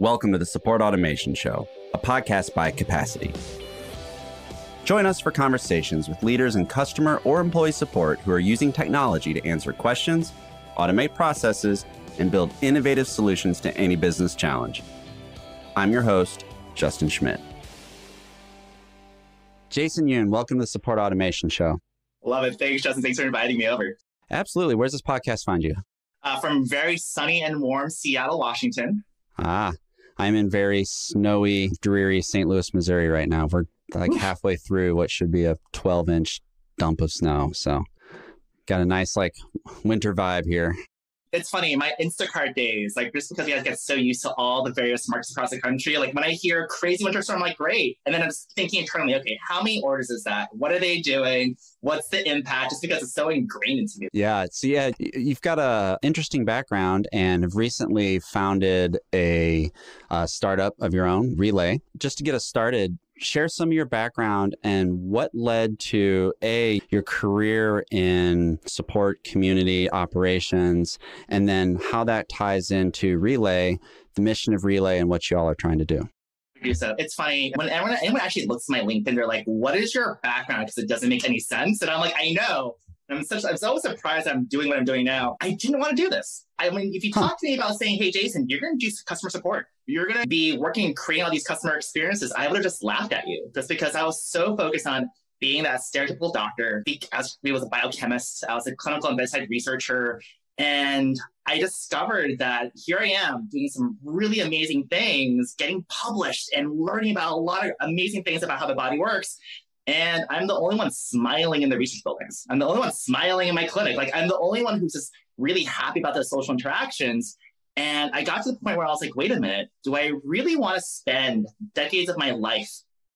Welcome to the Support Automation Show, a podcast by Capacity. Join us for conversations with leaders in customer or employee support who are using technology to answer questions, automate processes, and build innovative solutions to any business challenge. I'm your host, Justin Schmidt. Jason Yoon, welcome to the Support Automation Show. Love it. Thanks, Justin. Thanks for inviting me over. Absolutely. Where's this podcast find you? From very sunny and warm Seattle, Washington. I'm in very snowy, dreary St. Louis, Missouri right now. We're like halfway through what should be a 12-inch dump of snow. So got a nice winter vibe here. It's funny, my Instacart days, just because you guys get so used to all the various markets across the country, when I hear crazy winter storm, I'm like, great. And then I'm just thinking internally, okay, how many orders is that? What are they doing? What's the impact? Just because it's so ingrained into me. Yeah. So you've got a interesting background and have recently founded a startup of your own, Relay. Just to get us started, share some of your background and what led to your career in support, community operations, and then how that ties into Relay, the mission of Relay, and what you all are trying to do. So it's funny, when anyone actually looks at my LinkedIn, they're like, what is your background? Because it doesn't make any sense. And I'm like, I know. I'm so surprised I'm doing what I'm doing now. I didn't want to do this. I mean, if you talk to me about saying, hey, Jason, you're going to do customer support. You're going to be working and creating all these customer experiences. I would have just laughed at you just because I was so focused on being that stereotypical doctor. I was a biochemist. I was a clinical and bedside researcher. And I discovered that here I am doing some really amazing things, getting published and learning about a lot of amazing things about how the body works. And I'm the only one smiling in the research buildings. I'm the only one smiling in my clinic. I'm the only one who's just really happy about those social interactions. And I got to the point where I was like, wait a minute, do I really want to spend decades of my life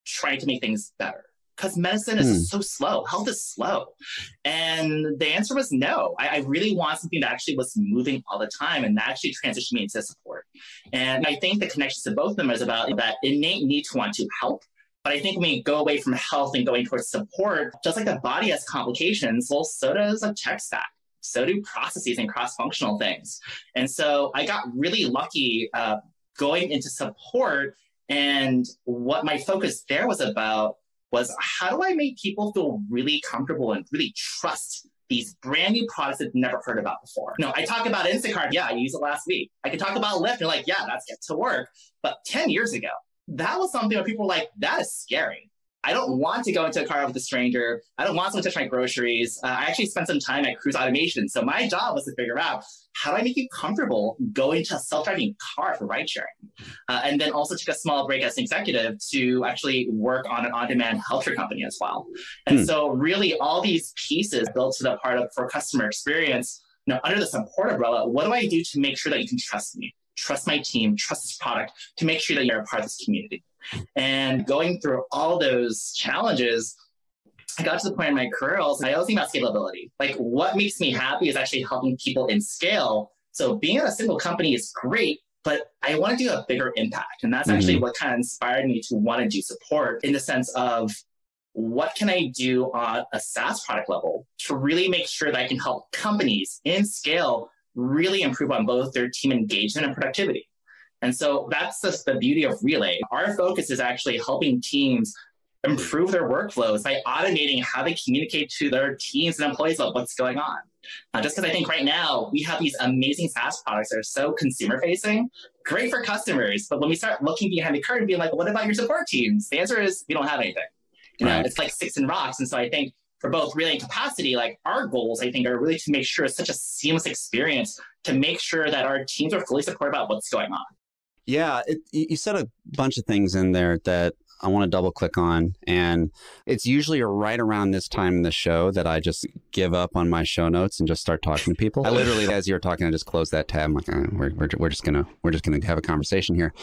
trying to make things better? Because medicine is so slow. Health is slow. And the answer was no. I really want something that actually was moving all the time and that actually transitioned me into support. And I think the connection to both of them is about that innate need to want to help. But I think when we go away from health and going towards support, just like the body has complications, well, so does a tech stack. So do processes and cross-functional things. And so I got really lucky going into support. And what my focus there was about was how do I make people feel really comfortable and really trust these brand new products that they've never heard about before. I talk about Instacart. Yeah, I used it last week. I can talk about Lyft. You're like, yeah, that's get to work. But 10 years ago, that was something where people were like, that is scary. I don't want to go into a car with a stranger. I don't want someone to touch my groceries. I actually spent some time at Cruise Automation. So my job was to figure out how do I make you comfortable going to a self-driving car for ride sharing? And then also took a small break as an executive to actually work on an on-demand healthcare company as well. And so really all these pieces built to the part of for customer experience, under the support umbrella, what do I do to make sure that you can trust me? Trust my team, trust this product to make sure that you're a part of this community. And going through all those challenges, I got to the point in my career, I was thinking about scalability. What makes me happy is actually helping people in scale. So being at a single company is great, but I want to do a bigger impact. And that's actually what kind of inspired me to want to do support in the sense of what can I do on a SaaS product level to really make sure that I can help companies in scale really improve on both their team engagement and productivity. And so that's just the beauty of Relay. Our focus is actually helping teams improve their workflows by automating how they communicate to their teams and employees about what's going on. Just because I think right now we have these amazing SaaS products that are so consumer facing, great for customers. But when we start looking behind the curtain, being like, what about your support teams? The answer is we don't have anything. It's like sticks and rocks. And so I think for both Relay and Capacity, our goals, I think, are really to make sure it's such a seamless experience to make sure that our teams are fully supported about what's going on. Yeah, you said a bunch of things in there that I want to double click on. And it's usually right around this time in the show that I just give up on my show notes and just start talking to people. I literally, as you were talking, I just closed that tab. I'm like, we're just gonna have a conversation here.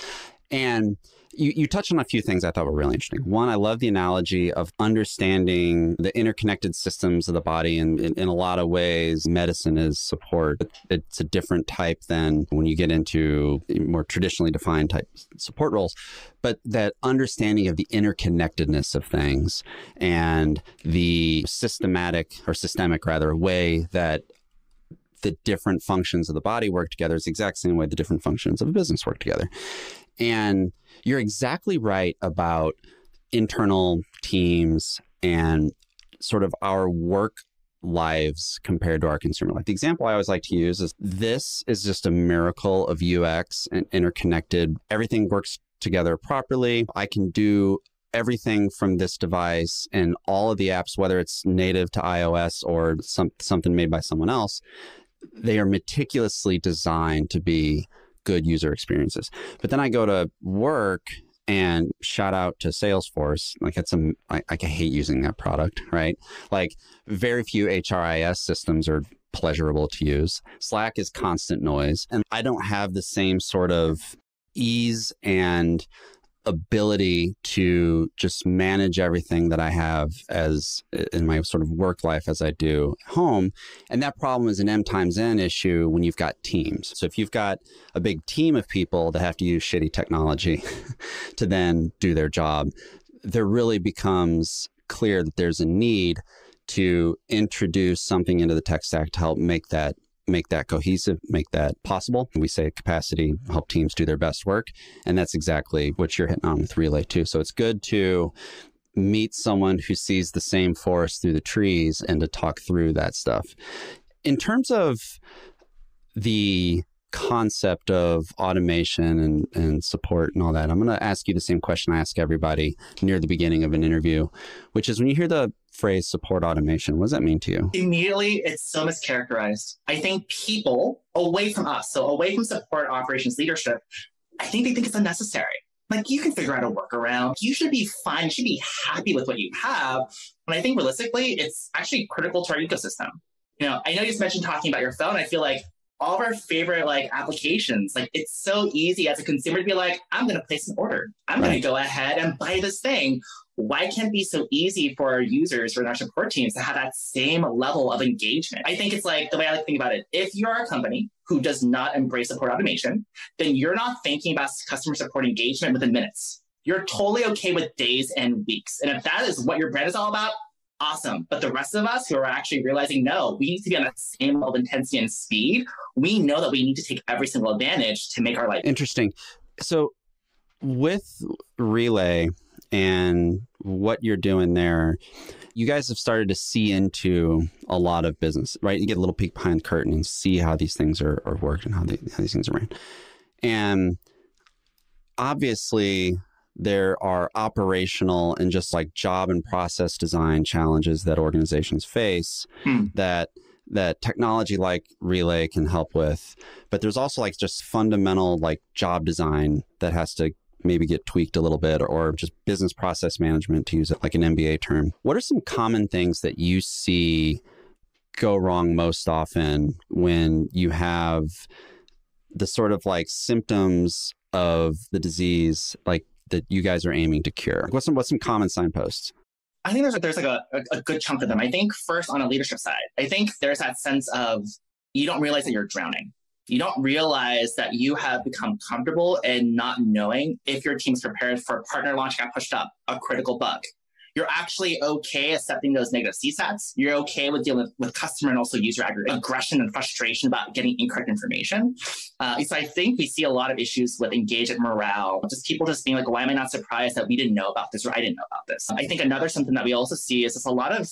And you touched on a few things I thought were really interesting. One, I love the analogy of understanding the interconnected systems of the body. And in a lot of ways, medicine is support. It's a different type than when you get into more traditionally defined type support roles. But that understanding of the interconnectedness of things and the systemic way that the different functions of the body work together is the exact same way the different functions of a business work together. And you're exactly right about internal teams and sort of our work lives compared to our consumer life. The example I always like to use is this is just a miracle of UX and interconnected. Everything works together properly. I can do everything from this device, and all of the apps, whether it's native to iOS or something made by someone else, they are meticulously designed to be good user experiences. But then I go to work, and shout out to Salesforce. Like I hate using that product, right? Like very few HRIS systems are pleasurable to use. Slack is constant noise. And I don't have the same sort of ease and ability to just manage everything that I have as in my sort of work life as I do at home. And that problem is an M times N issue when you've got teams. So if you've got a big team of people that have to use shitty technology to then do their job, there really becomes clear that there's a need to introduce something into the tech stack to help make that cohesive, make that possible. We say capacity, help teams do their best work. And that's exactly what you're hitting on with Relay too. So it's good to meet someone who sees the same forest through the trees and to talk through that stuff. In terms of the concept of automation and support and all that, I'm going to ask you the same question I ask everybody near the beginning of an interview, which is when you hear the phrase support automation, what does that mean to you? Immediately, it's so mischaracterized. I think people away from us, so away from support operations leadership, I think they think it's unnecessary. Like, you can figure out a workaround. You should be fine. You should be happy with what you have. But I think realistically, it's actually critical to our ecosystem. You know, I know you just mentioned talking about your phone. I feel like all of our favorite applications, it's so easy as a consumer to be like, I'm going to place an order. I'm going to go ahead and buy this thing. Why can't it be so easy for our users, for our support teams to have that same level of engagement? I think it's the way I like to think about it. If you're a company who does not embrace support automation, then you're not thinking about customer support engagement within minutes. You're totally okay with days and weeks. And if that is what your brand is all about, awesome. But the rest of us who are actually realizing, no, we need to be on that same level of intensity and speed. We know that we need to take every single advantage to make our life. Interesting. So with Relay and what you're doing there, you guys have started to see into a lot of business, right? You get a little peek behind the curtain and see how these things are worked and how these things are ran. And obviously, there are operational and just job and process design challenges that organizations face that technology like Relay can help with. But there's also just fundamental job design that has to maybe get tweaked a little bit, or just business process management, to use it like an MBA term. What are some common things that you see go wrong most often when you have the sort of symptoms of the disease that you guys are aiming to cure? What's some common signposts? I think there's a good chunk of them. I think first on a leadership side, I think there's that sense of you don't realize that you're drowning. You don't realize that you have become comfortable in not knowing if your team's prepared for a partner launch got pushed up, a critical bug. You're actually okay accepting those negative CSATs. You're okay with dealing with customer and also user aggression and frustration about getting incorrect information. So I think we see a lot of issues with engagement morale, just people just being why am I not surprised that we didn't know about this or I didn't know about this? I think another something that we also see is just a lot of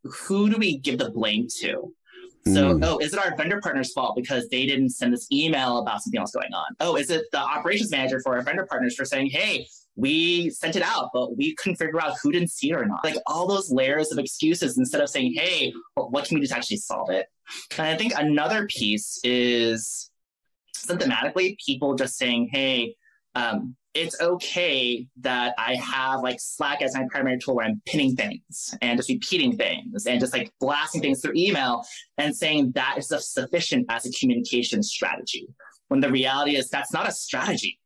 who do we give the blame to? So, is it our vendor partner's fault because they didn't send this email about something else going on? Oh, is it the operations manager for our vendor partners for saying, hey, we sent it out, but we couldn't figure out who didn't see it or not? All those layers of excuses instead of saying, hey, what can we do to actually solve it? And I think another piece is symptomatically people just saying, hey, it's okay that I have Slack as my primary tool where I'm pinning things and just repeating things and just blasting things through email and saying that is sufficient as a communication strategy. When the reality is that's not a strategy.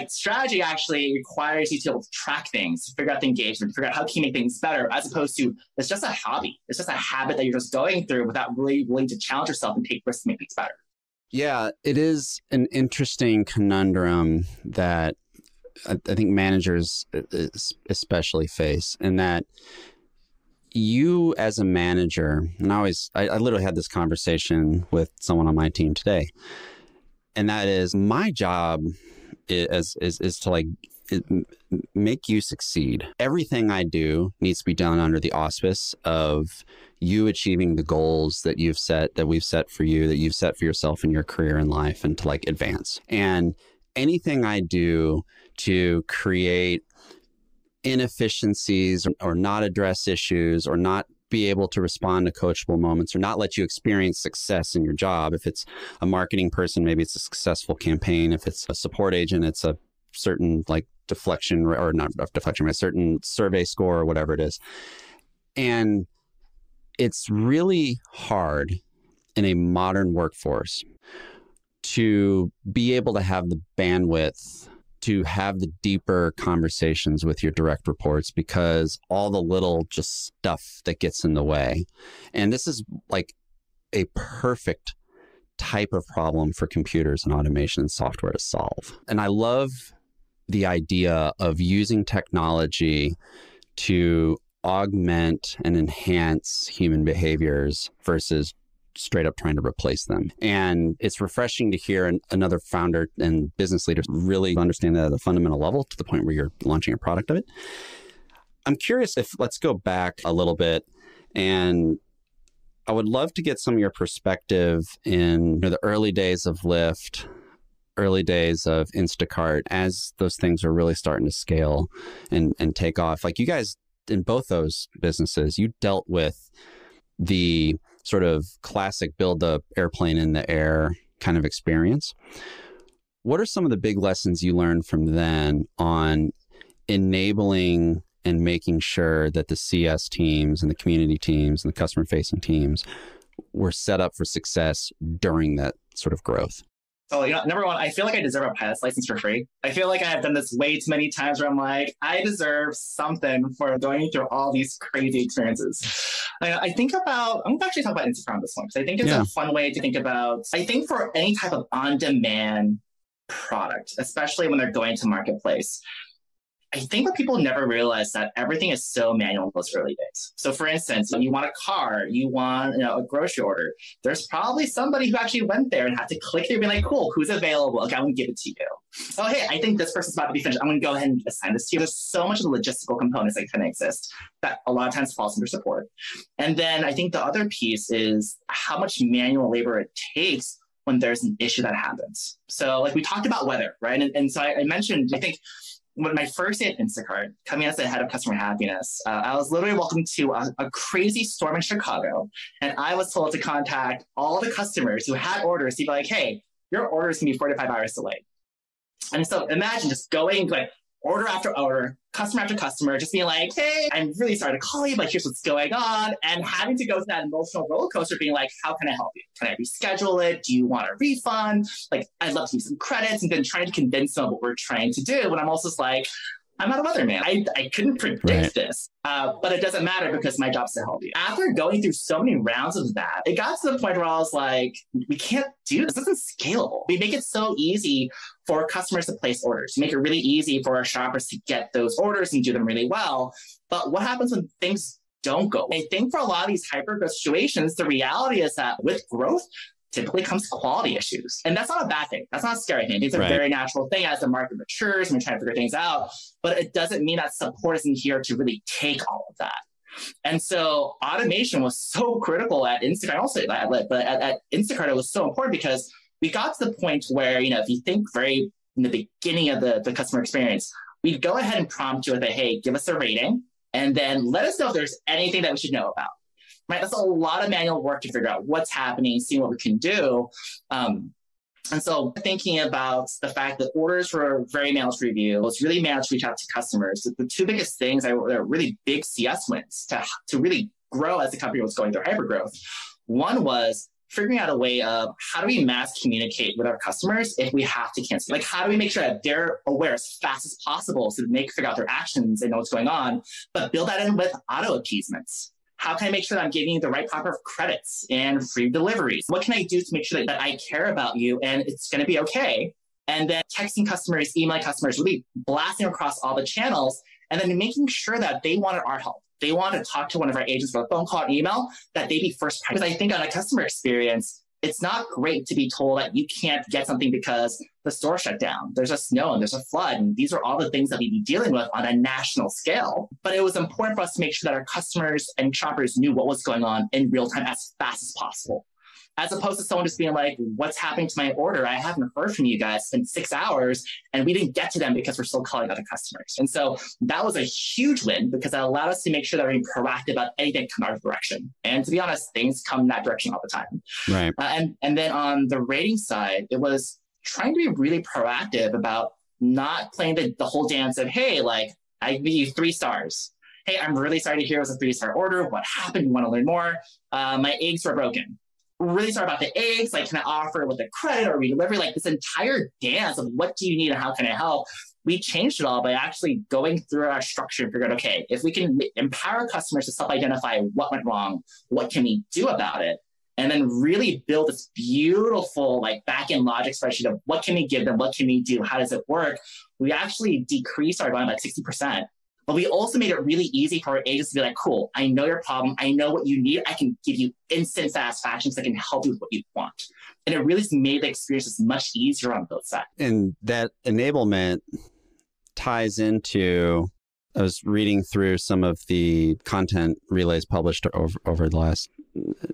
Strategy actually requires you to be able to track things, to figure out the engagement, to figure out how can you make things better, as opposed to it's just a hobby. It's just a habit that you're just going through without really willing to challenge yourself and take risks to make things better. Yeah, it is an interesting conundrum that I think managers especially face, and that you as a manager, and I literally had this conversation with someone on my team today, and that is my job is to like make you succeed. Everything I do needs to be done under the auspice of you achieving the goals that we've set for you, that you've set for yourself in your career and life, and to like advance. And anything I do to create inefficiencies or not address issues or not be able to respond to coachable moments or not let you experience success in your job. If it's a marketing person, maybe it's a successful campaign. If it's a support agent, it's a certain like deflection or not deflection, a certain survey score or whatever it is. And it's really hard in a modern workforce to be able to have the bandwidth to have the deeper conversations with your direct reports because all the little just stuff that gets in the way. And this is like a perfect type of problem for computers and automation and software to solve. And I love the idea of using technology to augment and enhance human behaviors versus straight up trying to replace them. And it's refreshing to hear another founder and business leader really understand that at a fundamental level to the point where you're launching a product of it. I'm curious let's go back a little bit, and I would love to get some of your perspective in the early days of Lyft, early days of Instacart, as those things are really starting to scale and take off. Like you guys in both those businesses, you dealt with the sort of classic build the airplane in the air kind of experience. What are some of the big lessons you learned from then on enabling and making sure that the CS teams and the community teams and the customer facing teams were set up for success during that sort of growth? So, number one, I feel like I deserve a pilot's license for free. I feel like I have done this way too many times where I'm like, I deserve something for going through all these crazy experiences. I think about, I'm actually talking about Instagram this one, because I think it's a fun way to think about, I think for any type of on-demand product, especially when they're going to marketplace, I think what people never realize that everything is so manual in those early days. So for instance, you want a car, you want a grocery order, there's probably somebody who actually went there and had to click there and be like, cool, who's available? Okay, I'm going to give it to you. Oh, hey, I think this person's about to be finished. I'm going to go ahead and assign this to you. There's so much of the logistical components that can exist that a lot of times falls under support. And then I think the other piece is how much manual labor it takes when there's an issue that happens. So like we talked about weather, right? And so I mentioned, I think, when my first day at Instacart, coming as the head of customer happiness, I was literally welcomed to a crazy storm in Chicago. And I was told to contact all the customers who had orders to be like, hey, your order is going to be 4 to 5 hours delayed. And so imagine just going like order after order, customer after customer, just being like, hey, I'm really sorry to call you, but here's what's going on. And having to go through that emotional roller coaster being like, how can I help you? Can I reschedule it? Do you want a refund? Like, I'd love to use some credits, and then trying to convince them what we're trying to do. When I'm also just like, I'm not a weatherman. I couldn't predict this, but it doesn't matter because my job's to help you. After going through so many rounds of that, it got to the point where I was like, we can't do this. This isn't scalable. We make it so easy for customers to place orders. We make it really easy for our shoppers to get those orders and do them really well. But what happens when things don't go? I think for a lot of these hyper-growth situations, the reality is that with growth, typically comes quality issues. And that's not a bad thing. That's not a scary thing. It's a very natural thing as the market matures and we're trying to figure things out. But it doesn't mean that support isn't here to really take all of that. And so automation was so critical at Instacart. I'll say that, but at Instacart, it was so important because we got to the point where, if you think very in the beginning of the customer experience, we'd go ahead and prompt you with hey, give us a rating, and then let us know if there's anything that we should know about. Right? That's a lot of manual work to figure out what's happening, see what we can do. And so thinking about the fact that orders were very manual to review, it's really manual to reach out to customers. The two biggest things that were really big CS wins to really grow as the company was going through hypergrowth. One was figuring out a way of how do we mass communicate with our customers if we have to cancel? Like, how do we make sure that they're aware as fast as possible so they can figure out their actions and know what's going on, but build that in with auto appeasements? How can I make sure that I'm giving you the right proper credits and free deliveries? What can I do to make sure that I care about you and it's going to be okay? And then texting customers, emailing customers, really blasting across all the channels, and then making sure that they wanted our help. They want to talk to one of our agents for a phone call or email, that they be first priority. Because I think on a customer experience, It's not great to be told that you can't get something because the store shut down. There's a snow and there's a flood. And these are all the things that we'd be dealing with on a national scale. But it was important for us to make sure that our customers and shoppers knew what was going on in real time as fast as possible. As opposed to someone just being like, what's happening to my order? I haven't heard from you guys. It's been 6 hours and we didn't get to them because we're still calling other customers. And so that was a huge win because it allowed us to make sure that we're being proactive about anything come our direction. And to be honest, things come in that direction all the time. Right. And then on the rating side, it was trying to be really proactive about not playing the whole dance of, hey, like, I give you 3 stars. Hey, I'm really sorry to hear it was a 3-star order. What happened? You want to learn more? My eggs were broken. Really sorry about the eggs. Like, can I offer with a credit or redelivery? Like this entire dance of what do you need and how can I help? We changed it all by actually going through our structure and figured, okay, if we can empower customers to self-identify what went wrong, what can we do about it? And then really build this beautiful like back-end logic spreadsheet of what can we give them? What can we do? How does it work? We actually decreased our volume by 60%. But we also made it really easy for our agents to be like, cool, I know your problem. I know what you need. I can give you instant satisfaction so I can help you with what you want. And it really made the experience much easier on both sides. And that enablement ties into, I was reading through some of the content relays published over the last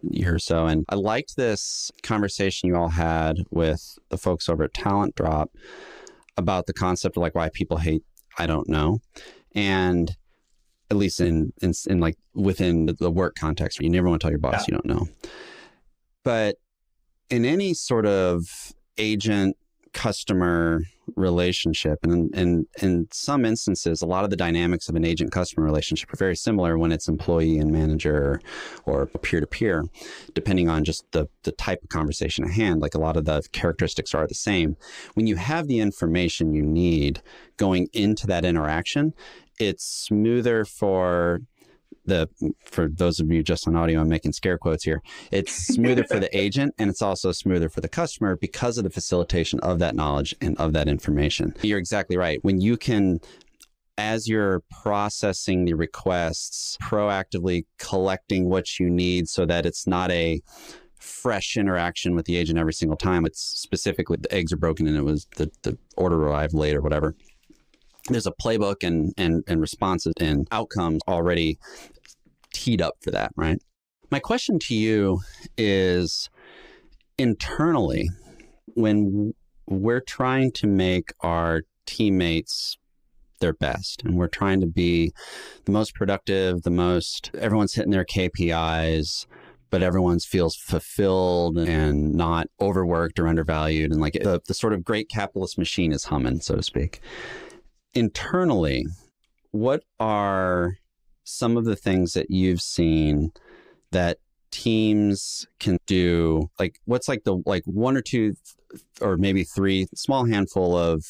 year or so. And I liked this conversation you all had with the folks over at Talent Drop about the concept of like why people hate I don't know. And at least in like within the work context, you never want to tell your boss you don't know. But in any sort of agent customer relationship, and in some instances, a lot of the dynamics of an agent customer relationship are very similar when it's employee and manager or peer to peer, depending on just the type of conversation at hand. Like a lot of the characteristics are the same. When you have the information you need going into that interaction, it's smoother for those of you just on audio, I'm making scare quotes here. It's smoother for the agent and it's also smoother for the customer because of the facilitation of that knowledge and of that information. You're exactly right. When you can, as you're processing the requests, proactively collecting what you need so that it's not a fresh interaction with the agent every single time. It's specifically the eggs are broken and it was the order arrived late or whatever. There's a playbook and responses and outcomes already teed up for that, right? My question to you is, internally, when we're trying to make our teammates their best and we're trying to be the most productive, everyone's hitting their KPIs, but everyone feels fulfilled and not overworked or undervalued. And like the sort of great capitalist machine is humming, so to speak. Internally, what are some of the things that you've seen that teams can do? Like, what's like the one or two or maybe 3 small handful of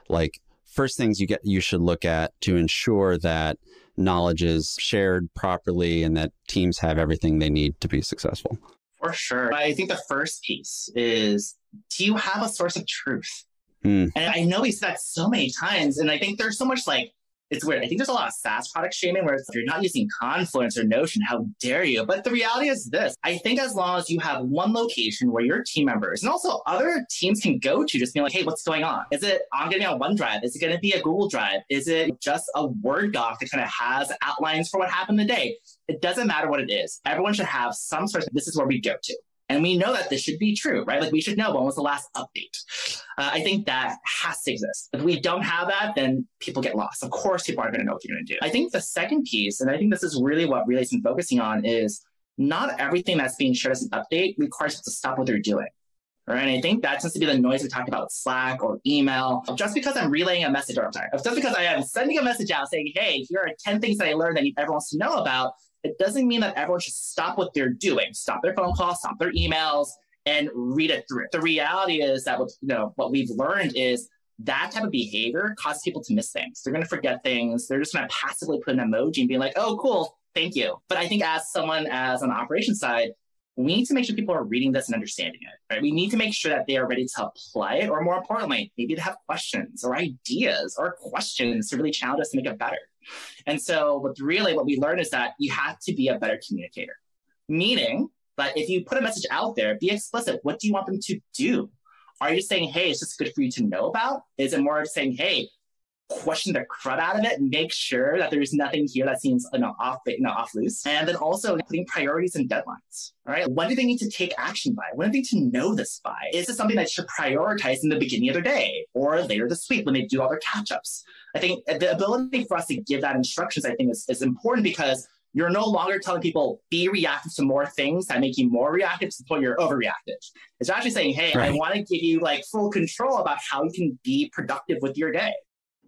like first things you should look at to ensure that knowledge is shared properly and that teams have everything they need to be successful? For sure. I think the first piece is, do you have a source of truth? And I know we said that so many times, and I think there's so much like, it's weird. I think there's a lot of SaaS product shaming where it's like, you're not using Confluence or Notion, how dare you? But the reality is this. I think as long as you have one location where your team members and also other teams can go to just be like, hey, what's going on? Is it I'm going to be on OneDrive? Is it going to be a Google Drive? Is it just a Word doc that kind of has outlines for what happened today? It doesn't matter what it is. Everyone should have some sort of, this is where we go to. And we know that this should be true, right? Like we should know when was the last update. I think that has to exist. If we don't have that, then people get lost. Of course, people aren't going to know what you're going to do. I think the second piece, and I think this is really what Relay's been focusing on, is not everything that's being shared as an update requires us to stop what they're doing. Right? And I think that tends to be the noise we talked about with Slack or email. Just because I'm relaying a message, just because I am sending a message out saying, hey, here are 10 things that I learned that everyone wants to know about, it doesn't mean that everyone should stop what they're doing, stop their phone calls, stop their emails, and read it through. The reality is that what we've learned is that type of behavior causes people to miss things. They're going to forget things. They're just going to passively put an emoji and be like, oh, cool, thank you. But I think as on the operations side, we need to make sure people are reading this and understanding it, right? We need to make sure that they are ready to apply it, or more importantly, maybe to have questions or ideas or questions to really challenge us to make it better. And so what we learned is that you have to be a better communicator. Meaning, But if you put a message out there, be explicit. What do you want them to do? Are you just saying, hey, it's just good for you to know about? Is it more of saying, hey, question the crud out of it and make sure that there's nothing here that seems off loose? And then also putting priorities and deadlines. All right. When do they need to take action by? When do they need to know this by? Is this something that should prioritize in the beginning of their day or later this week when they do all their catch-ups? I think the ability for us to give that instructions, I think, is important, because you're no longer telling people be reactive to more things that make you more reactive to the point you're overreactive. It's actually saying, hey, right, I want to give you like full control about how you can be productive with your day.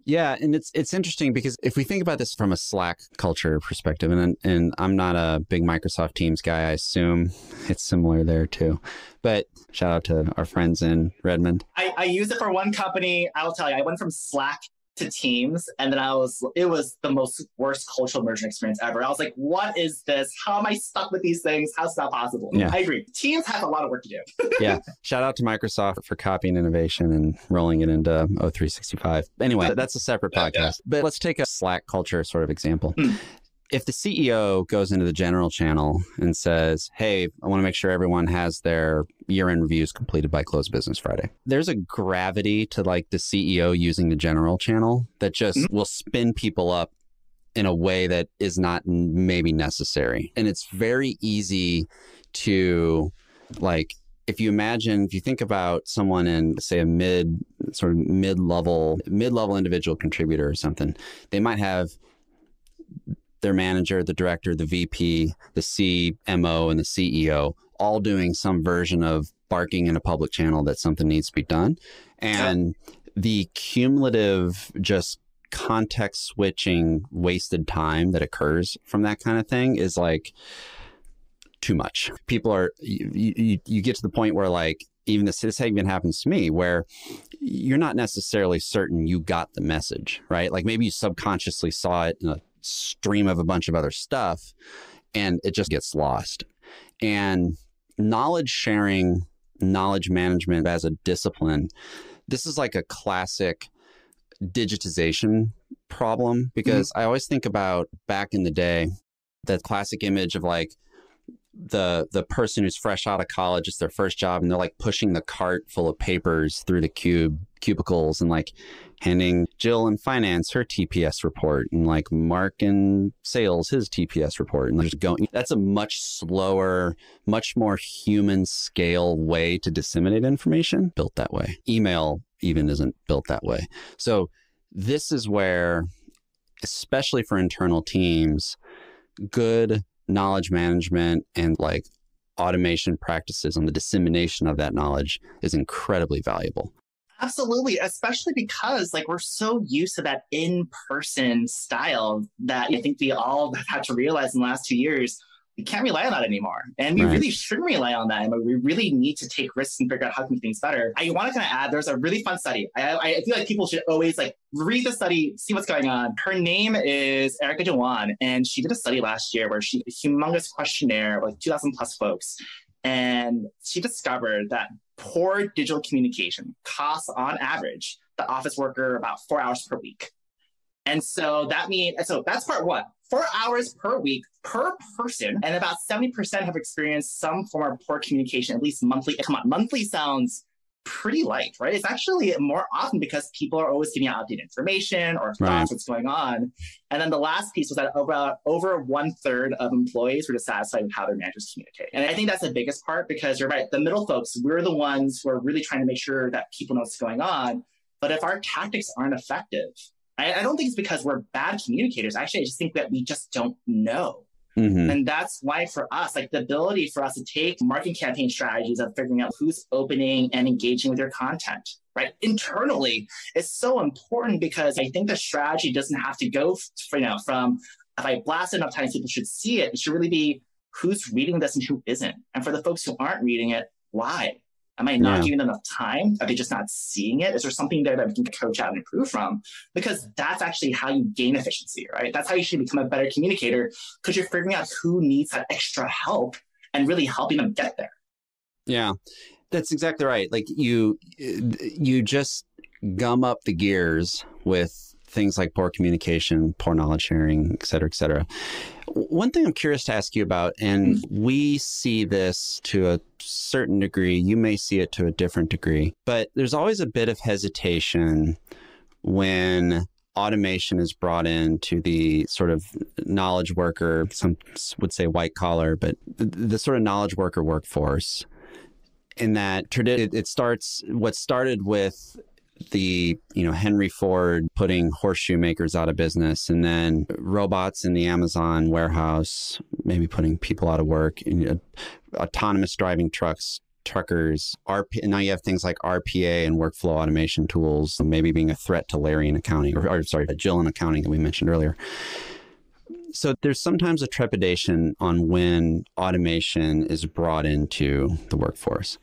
Yeah, and it's interesting because if we think about this from a Slack culture perspective, and I'm not a big Microsoft Teams guy, I assume it's similar there too. But shout out to our friends in Redmond. I use it for one company. I'll tell you, I went from Slack to Teams, and then it was the most worst cultural immersion experience ever. I was like, what is this? How am I stuck with these things? How's that possible? Yeah. I agree. Teams have a lot of work to do. Yeah. Shout out to Microsoft for copying innovation and rolling it into O365. Anyway, that's a separate podcast. Yeah. But let's take a Slack culture sort of example. If the CEO goes into the general channel and says, hey, I want to make sure everyone has their year-end reviews completed by close of business Friday, there's a gravity to like the CEO using the general channel that just will spin people up in a way that is not maybe necessary. And it's very easy to like, if you think about someone in, say, a mid-level individual contributor or something, they might have their manager, the director, the VP, the CMO, and the CEO all doing some version of barking in a public channel that something needs to be done. And the cumulative just context switching wasted time that occurs from that kind of thing is like too much. People are, you get to the point where like, even this even happens to me, where you're not necessarily certain you got the message, right? Like maybe you subconsciously saw it in a stream of a bunch of other stuff and it just gets lost. And knowledge sharing, knowledge management as a discipline, this is like a classic digitization problem, because I always think about back in the day, that classic image of like the person who's fresh out of college, it's their first job, and they're like pushing the cart full of papers through the cubicles and like handing Jill in finance her TPS report and like Mark in sales his TPS report, and just going. That's a much slower, much more human scale way to disseminate information, built that way. Email even isn't built that way. So this is where, especially for internal teams, good knowledge management and like automation practices on the dissemination of that knowledge is incredibly valuable. Absolutely, especially because like we're so used to that in-person style that I think we all have had to realize in the last 2 years, we can't rely on that anymore. And we really shouldn't rely on that. And we really need to take risks and figure out how to make things better. I want to kind of add, there's a really fun study. I feel like people should always like read the study, see what's going on. Her name is Erica Dewan, and she did a study last year where a humongous questionnaire, like 2,000 plus folks. And she discovered that poor digital communication costs on average the office worker about 4 hours per week. And so that's part one. 4 hours per week per person, and about 70% have experienced some form of poor communication, at least monthly. Come on, monthly sounds pretty light, right? It's actually more often because people are always giving out outdated information or thoughts what's going on. And then the last piece was that over 1/3 of employees were dissatisfied with how their managers communicate. And I think that's the biggest part, because you're right, the middle folks, we're the ones who are really trying to make sure that people know what's going on. But if our tactics aren't effective, I don't think it's because we're bad communicators. Actually, I just think that we just don't know. And that's why for us, like the ability for us to take marketing campaign strategies of figuring out who's opening and engaging with your content, right? Internally, is so important, because I think the strategy doesn't have to go from if I blast enough times, people should see it. It should really be who's reading this and who isn't. And for the folks who aren't reading it, why? Am I not giving them enough time? Are they just not seeing it? Is there something there that we can coach out and improve from? Because that's actually how you gain efficiency, right? That's how you should become a better communicator, because you're figuring out who needs that extra help and really helping them get there. Yeah, that's exactly right. Like you just gum up the gears with things like poor communication, poor knowledge sharing, et cetera, et cetera. One thing I'm curious to ask you about, and we see this to a certain degree, you may see it to a different degree, but there's always a bit of hesitation when automation is brought into the sort of knowledge worker, some would say white collar, but the sort of knowledge worker workforce. In that it starts, what started with the, Henry Ford putting horseshoe makers out of business, and then robots in the Amazon warehouse, maybe putting people out of work, autonomous driving truckers, and now you have things like RPA and workflow automation tools, maybe being a threat to Larry in accounting, or Jill in accounting that we mentioned earlier. So there's sometimes a trepidation on when automation is brought into the workforce.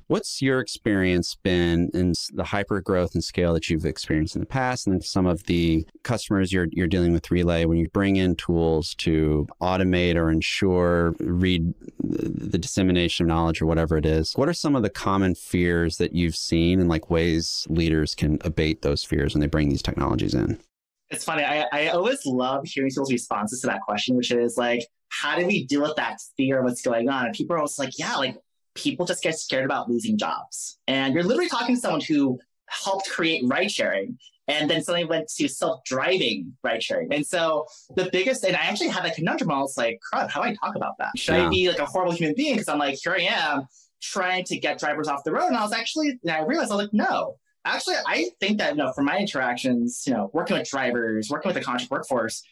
What's your experience been in the hyper growth and scale that you've experienced in the past, and then some of the customers you're dealing with Relay, when you bring in tools to automate or ensure the dissemination of knowledge or whatever it is? What are some of the common fears that you've seen, and like ways leaders can abate those fears when they bring these technologies in? It's funny. I always love hearing people's responses to that question, which is like, how do we deal with that fear of what's going on? And people are always like, yeah, like people just get scared about losing jobs. And you're literally talking to someone who helped create ride sharing and then suddenly went to self-driving ride sharing. And so and I actually had that conundrum. I was like, crud, how do I talk about that? Should I be like a horrible human being? Because I'm like, here I am trying to get drivers off the road. And I realized, I was like, no. Actually, I think that, from my interactions, working with drivers, working with the contract workforce,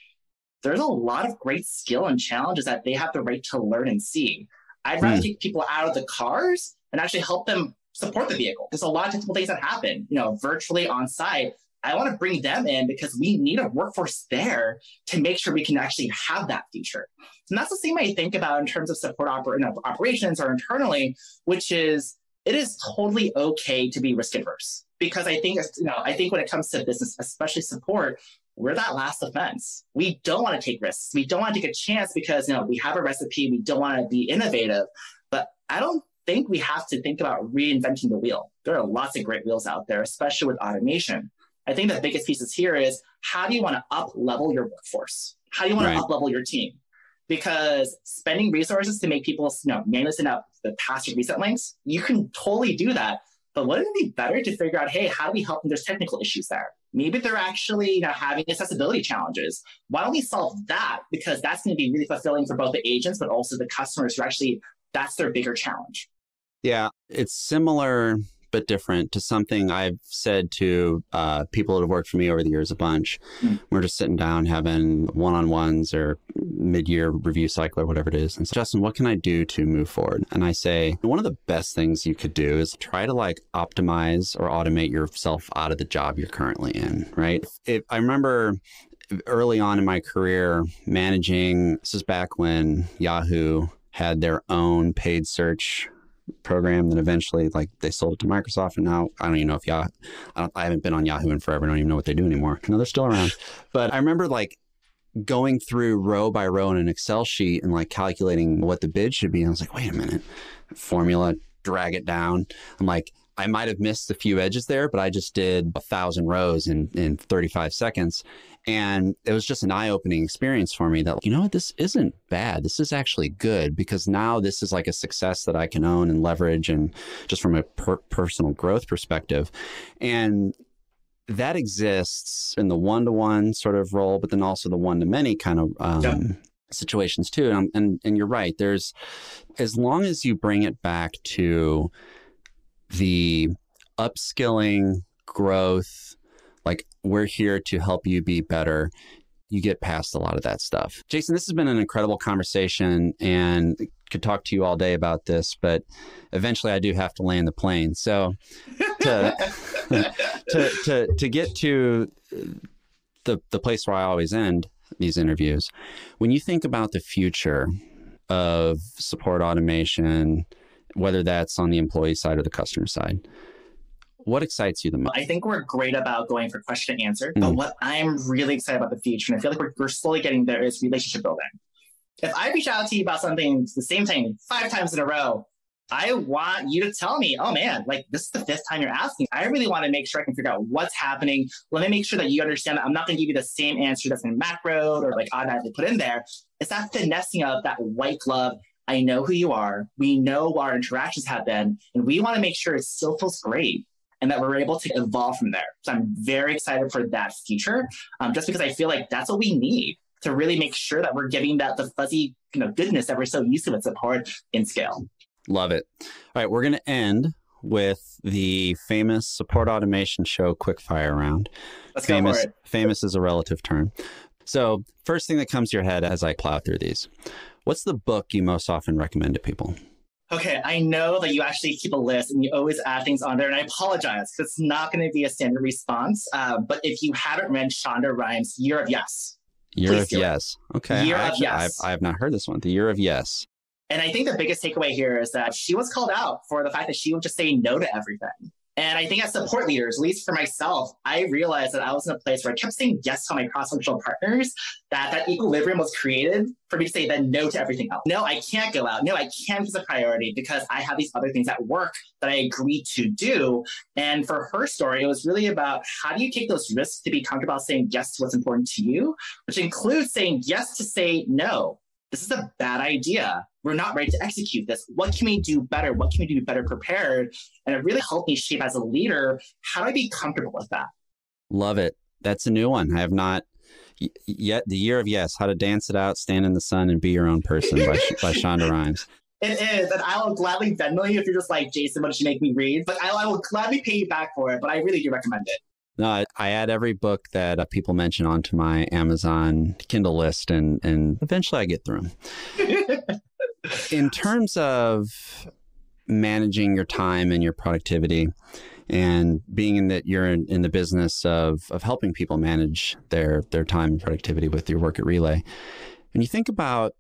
there's a lot of great skill and challenges that they have the right to learn and see. I'd rather take people out of the cars and actually help them support the vehicle. There's a lot of technical things that happen, virtually on site. I want to bring them in because we need a workforce there to make sure we can actually have that feature. And that's the same way I think about in terms of support operations or internally, which is it is totally okay to be risk adverse. Because I think when it comes to business, especially support, we're that last offense. We don't want to take risks. We don't want to take a chance because, we have a recipe. We don't want to be innovative. But I don't think we have to think about reinventing the wheel. There are lots of great wheels out there, especially with automation. I think the biggest pieces here is, how do you want to up-level your workforce? How do you want to up-level your team? Because spending resources to make people manually send out the past or recent links, you can totally do that. But wouldn't it be better to figure out, hey, how do we help them? There's technical issues there. Maybe they're actually having accessibility challenges. Why don't we solve that? Because that's going to be really fulfilling for both the agents, but also the customers who actually, that's their bigger challenge. Yeah, it's similar but different to something I've said to people that have worked for me over the years a bunch. We're just sitting down having one-on-ones or mid-year review cycle or whatever it is. And so, Justin, what can I do to move forward? And I say, one of the best things you could do is try to optimize or automate yourself out of the job you're currently in, right? I remember early on in my career managing, this is back when Yahoo had their own paid search program, that eventually they sold it to Microsoft, and now I don't even know if I haven't been on Yahoo in forever. I don't even know what they do anymore. No, they're still around. But I remember going through row by row in an Excel sheet and calculating what the bid should be. And I was like, wait a minute, formula, drag it down. I'm like, I might have missed a few edges there, but I just did 1,000 rows in 35 seconds. And it was just an eye-opening experience for me that, what, this isn't bad. This is actually good, because now this is a success that I can own and leverage, and just from a personal growth perspective. And that exists in the one-to-one sort of role, but then also the one-to-many kind of situations too. And you're right. There's, as long as you bring it back to the upskilling, growth, we're here to help you be better, you get past a lot of that stuff. Jason, this has been an incredible conversation, and could talk to you all day about this, but eventually I do have to land the plane. So to get to the place where I always end these interviews, when you think about the future of support automation, whether that's on the employee side or the customer side, what excites you the most? I think we're great about going for question and answer, but what I'm really excited about the future, and I feel like we're slowly getting there, is relationship building. If I reach out to you about something, the same thing 5 times in a row, I want you to tell me, oh man, like this is the fifth time you're asking. I really want to make sure I can figure out what's happening. Let me make sure that you understand that I'm not going to give you the same answer that's in macro or like automatically put in there. It's that finessing of that white glove. I know who you are. We know what our interactions have been, and we want to make sure it still feels great and that we're able to evolve from there. So I'm very excited for that feature, just because I feel like that's what we need to really make sure that we're getting the fuzzy goodness that we're so used to with support in scale. Love it. All right, we're going to end with the famous support automation show quickfire round. Let's go for it. Famous is a relative term. So first thing that comes to your head as I plow through these, what's the book you most often recommend to people? Okay, I know that you actually keep a list and you always add things on there, and I apologize because it's not going to be a standard response. But if you haven't read Shonda Rhimes' Year of Yes. Year of Yes. Okay. Year of Yes. I have not heard this one. The Year of Yes. And I think the biggest takeaway here is that she was called out for the fact that she would just say no to everything. And I think as support leaders, at least for myself, I realized that I was in a place where I kept saying yes to my cross-functional partners, that equilibrium was created for me to say then no to everything else. No, I can't go out. No, I can't as a priority because I have these other things at work that I agree to do. And for her story, it was really about how do you take those risks to be comfortable saying yes to what's important to you, which includes saying yes to say no. This is a bad idea. We're not ready to execute this. What can we do better? What can we do better prepared? And it really helped me shape as a leader. How do I be comfortable with that? Love it. That's a new one. I have not yet. The Year of Yes, How to Dance It Out, Stand in the Sun, and Be Your Own Person by Shonda Rhimes. It is. And I will gladly Venmo you if you're just like, Jason, what did you make me read? But I will gladly pay you back for it. But I really do recommend it. No, I add every book that people mention onto my Amazon Kindle list, and eventually I get through them. In terms of managing your time and your productivity, and being in that you're in the business of helping people manage their time and productivity with your work at Relay, when you think about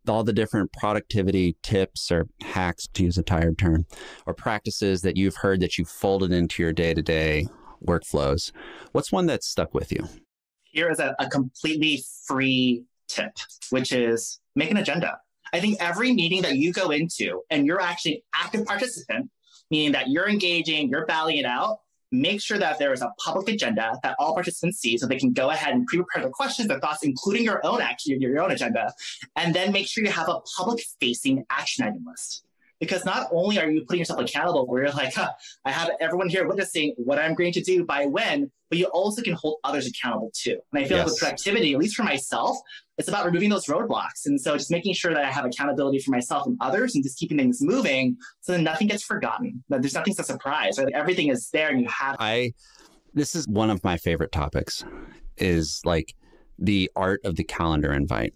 all the different productivity tips or hacks, to use a tired term, or practices that you've heard that you've folded into your day-to-day workflows, what's one that's stuck with you? Here is a completely free tip, which is make an agenda. I think every meeting that you go into and you're actually an active participant, meaning that you're engaging, you're battling it out, make sure that there is a public agenda that all participants see so they can go ahead and pre-prepare their questions, their thoughts, including your own agenda. And then make sure you have a public-facing action item list. Because not only are you putting yourself accountable where you're like, I have everyone here witnessing what I'm going to do by when, but you also can hold others accountable too. And I feel like with productivity, at least for myself, it's about removing those roadblocks. And so just making sure that I have accountability for myself and others and just keeping things moving so that nothing gets forgotten, that there's nothing's a surprise, right? Everything is there and you have. This is one of my favorite topics, is like the art of the calendar invite.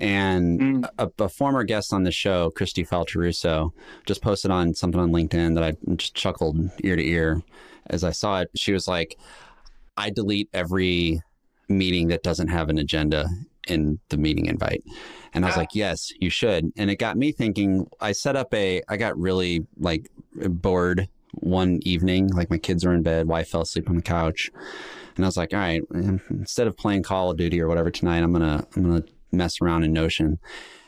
And a former guest on the show, Christy Falteruso, just posted on something on LinkedIn that I just chuckled ear to ear as I saw it. She was like, I delete every meeting that doesn't have an agenda in the meeting invite. And I was like, yes, you should. And it got me thinking. I got really like bored one evening, like my kids were in bed, wife fell asleep on the couch. And I was like, all right, instead of playing Call of Duty or whatever tonight, I'm gonna mess around in Notion.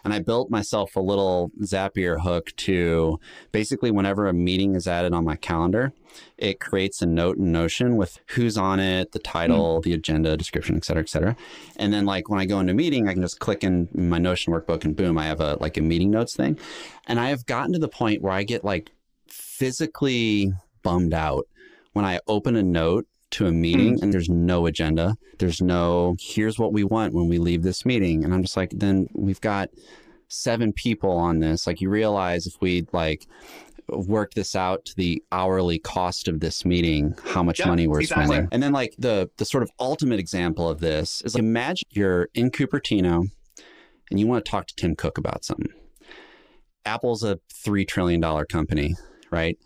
And I built myself a little Zapier hook to basically whenever a meeting is added on my calendar, it creates a note in Notion with who's on it, the title, the agenda, description, et cetera, et cetera. And then like when I go into a meeting, I can just click in my Notion workbook and boom, I have a meeting notes thing. And I have gotten to the point where I get like physically bummed out when I open a note to a meeting and there's no agenda. There's no, here's what we want when we leave this meeting. And I'm just like, then we've got 7 people on this. Like you realize if we like work this out to the hourly cost of this meeting, how much money we're spending. And then like the sort of ultimate example of this is like, imagine you're in Cupertino and you want to talk to Tim Cook about something. Apple's a $3 trillion company, right?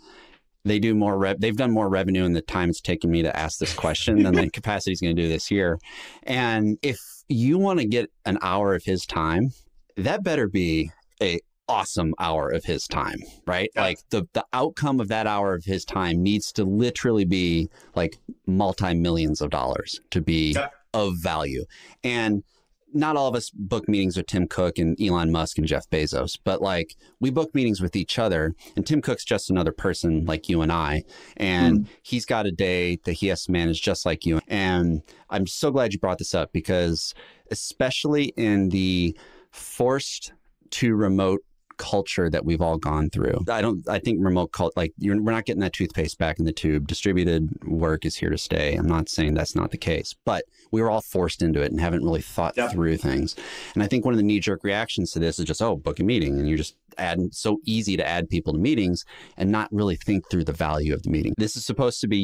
They do more they've done more revenue in the time it's taken me to ask this question than the capacity is going to do this year. And if you want to get an hour of his time, that better be a awesome hour of his time, right? Yeah. Like the outcome of that hour of his time needs to literally be like multi-millions of dollars to be of value. And not all of us book meetings with Tim Cook and Elon Musk and Jeff Bezos, but like we book meetings with each other, and Tim Cook's just another person like you and I, and he's got a day that he has to manage just like you. And I'm so glad you brought this up, because especially in the forced to remote culture that we've all gone through. I think remote we're not getting that toothpaste back in the tube. Distributed work is here to stay. I'm not saying that's not the case, but we were all forced into it and haven't really thought through things. And I think one of the knee-jerk reactions to this is just, book a meeting. And you're just so easy to add people to meetings and not really think through the value of the meeting. This is supposed to be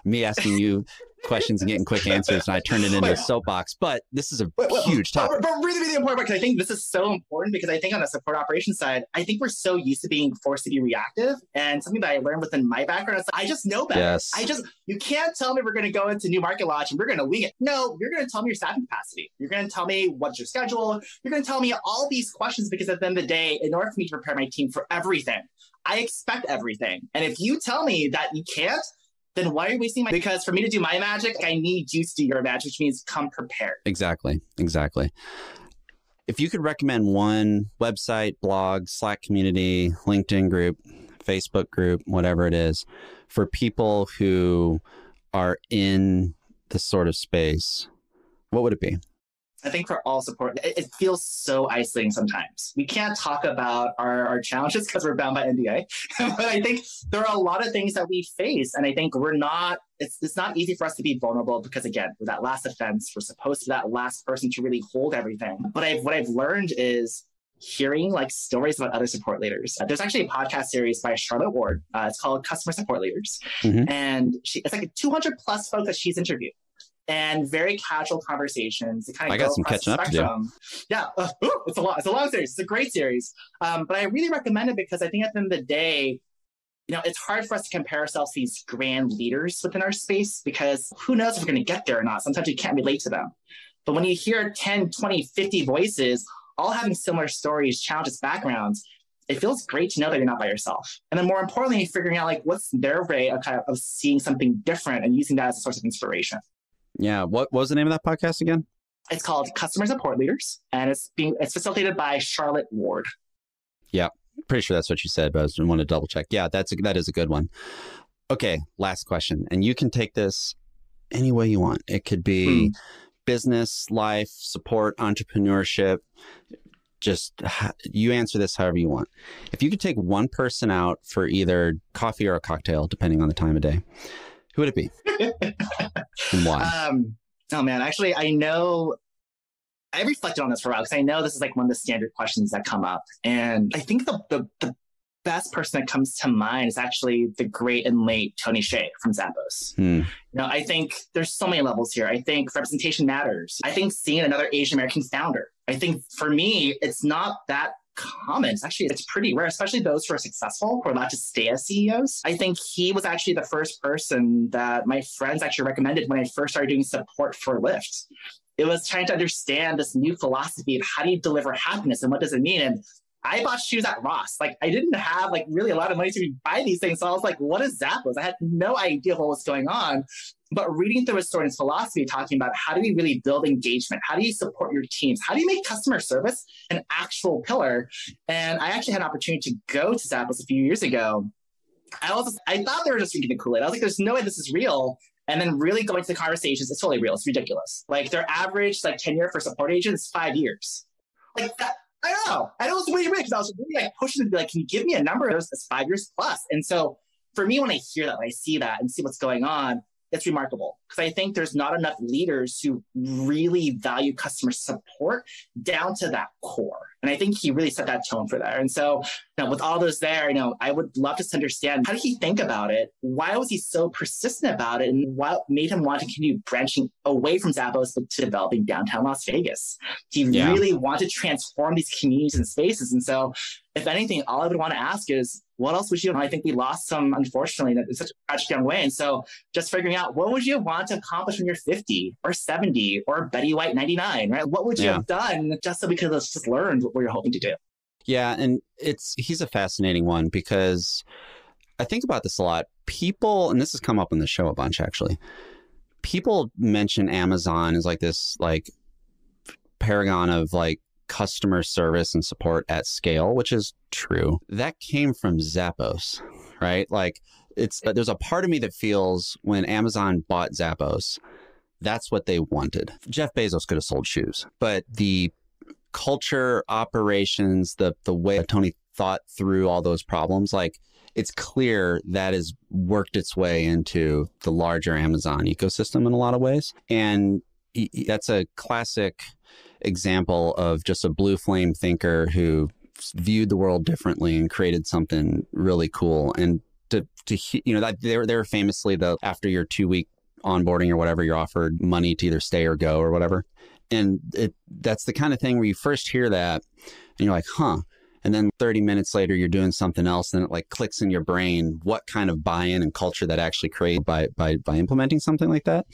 me asking you questions and getting quick answers, and I turned it into a soapbox. But this is a huge topic. But really, really important, because I think this is so important, because I think on the support operations side, I think we're so used to being forced to be reactive. And something that I learned within my background is I just know better. Yes. You can't tell me we're going to go into new market launch and we're going to wing it. No, you're going to tell me your staffing capacity. You're going to tell me what's your schedule. You're going to tell me all these questions, because at the end of the day, in order for me to prepare my team for everything, I expect everything. And if you tell me that you can't, then why are you wasting because for me to do my magic, I need you to do your magic, which means come prepared. Exactly. If you could recommend one website, blog, Slack community, LinkedIn group, Facebook group, whatever it is, for people who are in this sort of space, what would it be? I think for all support, it feels so isolating sometimes. We can't talk about our challenges because we're bound by NDA. But I think there are a lot of things that we face. And I think it's not easy for us to be vulnerable, because again, with that last offense, we're supposed to be that last person to really hold everything. But what I've learned is hearing like stories about other support leaders. There's actually a podcast series by Charlotte Ward. It's called Customer Support Leaders. And it's like 200 plus folks that she's interviewed. And very casual conversations. I got some catching up to do. Yeah, it's a lot. It's a long series. It's a great series. But I really recommend it, because I think at the end of the day, it's hard for us to compare ourselves to these grand leaders within our space, because who knows if we're going to get there or not. Sometimes you can't relate to them. But when you hear 10, 20, 50 voices, all having similar stories, challenges, backgrounds, it feels great to know that you're not by yourself. And then more importantly, figuring out what's their way of seeing something different and using that as a source of inspiration. Yeah. What was the name of that podcast again? It's called Customer Support Leaders, and it's facilitated by Charlotte Ward. Yeah. Pretty sure that's what you said, but I just want to double check. Yeah, that is a good one. Okay. Last question. And you can take this any way you want. It could be business, life, support, entrepreneurship. Just you answer this however you want. If you could take one person out for either coffee or a cocktail, depending on the time of day, who would it be? And why? Oh man, actually, I reflected on this for a while, because I know this is like one of the standard questions that come up. And I think the best person that comes to mind is actually the great and late Tony Hsieh from Zappos. I think there's so many levels here. I think representation matters. I think seeing another Asian American founder. I think for me, it's not that common. It's pretty rare, especially those who are successful, who are allowed to stay as CEOs. I think he was actually the first person that my friends actually recommended when I first started doing support for Lyft. It was trying to understand this new philosophy of how do you deliver happiness and what does it mean? And I bought shoes at Ross. I didn't have really a lot of money to buy these things. So I was like, what is Zappos? I had no idea what was going on. But reading through his story and his philosophy, talking about how do we really build engagement? How do you support your teams? How do you make customer service an actual pillar? And I actually had an opportunity to go to Zappos a few years ago. I thought they were just drinking the Kool-Aid. I was like, there's no way this is real. And then really going to the conversations, it's totally real. It's ridiculous. Their average tenure for support agents is 5 years. That. I know. I know it's really weird, because I was really pushing to be can you give me a number? It's 5 years plus. And so for me, when I hear that, when I see that and see what's going on, it's remarkable, because I think there's not enough leaders who really value customer support down to that core. And I think he really set that tone for that. And so, with all those there, I would love to understand, how did he think about it? Why was he so persistent about it? And what made him want to continue branching away from Zappos but to developing downtown Las Vegas? He really wanted to transform these communities and spaces. And so, if anything, all I would want to ask is, what else would you? I think we lost some, unfortunately, in such a tragic young way. And so just figuring out, what would you want to accomplish when you're 50 or 70 or Betty White 99, right? What would you have done just so we could have just learned what we were hoping to do? Yeah. And he's a fascinating one, because I think about this a lot. People, and this has come up on the show a bunch, actually. People mention Amazon as this paragon of like customer service and support at scale, which is true. That came from Zappos, right? Like there's a part of me that feels when Amazon bought Zappos, that's what they wanted. Jeff Bezos could have sold shoes, but the culture, operations, the way Tony thought through all those problems, like it's clear that has worked its way into the larger Amazon ecosystem in a lot of ways. And that's a classic example of just a blue flame thinker who viewed the world differently and created something really cool. And to that they're famously after your 2-week onboarding or whatever, you're offered money to either stay or go or whatever. And that's the kind of thing where you first hear that and you're like, huh. And then 30 minutes later, you're doing something else and it like clicks in your brain what kind of buy-in and culture that actually created by implementing something like that.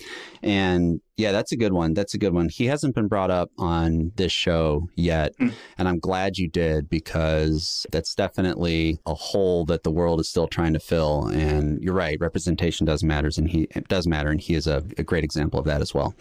And yeah, that's a good one. That's a good one. He hasn't been brought up on this show yet. And I'm glad you did, because that's definitely a hole that the world is still trying to fill. And you're right. Representation does matter. And he is a great example of that as well.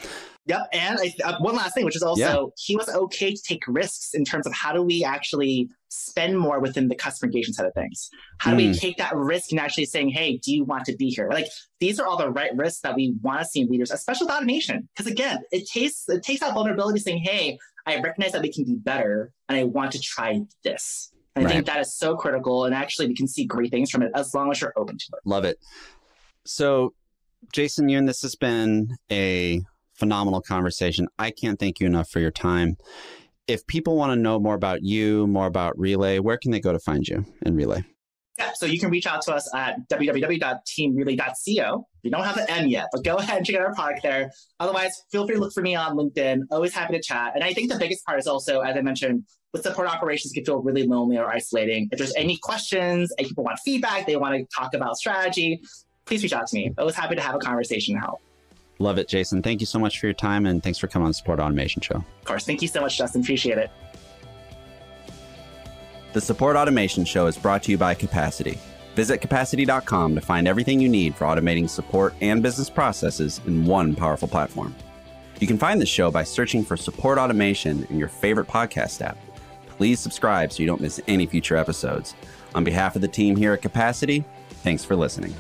Yep. And one last thing, which is also, he was okay to take risks in terms of how do we actually spend more within the customer engagement side of things? How do we take that risk and actually saying, hey, do you want to be here? Like, these are all the right risks that we want to see in leaders, especially with automation. Because again, it takes that vulnerability saying, hey, I recognize that we can be better and I want to try this. And I think that is so critical. And actually, we can see great things from it as long as you're open to it. Love it. So, Jason Yoon, this has been a phenomenal conversation. I can't thank you enough for your time. If people want to know more about you, more about Relay, where can they go to find you in Relay? Yeah, so you can reach out to us at www.teamrelay.co. We don't have the M yet, but go ahead and check out our product there. Otherwise, feel free to look for me on LinkedIn. Always happy to chat. And I think the biggest part is also, as I mentioned, with support operations, can feel really lonely or isolating. If there's any questions and people want feedback, they want to talk about strategy, please reach out to me. Always happy to have a conversation and help. Love it, Jason. Thank you so much for your time, and thanks for coming on the Support Automation Show. Of course. Thank you so much, Justin. Appreciate it. The Support Automation Show is brought to you by Capacity. Visit capacity.com to find everything you need for automating support and business processes in one powerful platform. You can find the show by searching for Support Automation in your favorite podcast app. Please subscribe so you don't miss any future episodes. On behalf of the team here at Capacity, thanks for listening.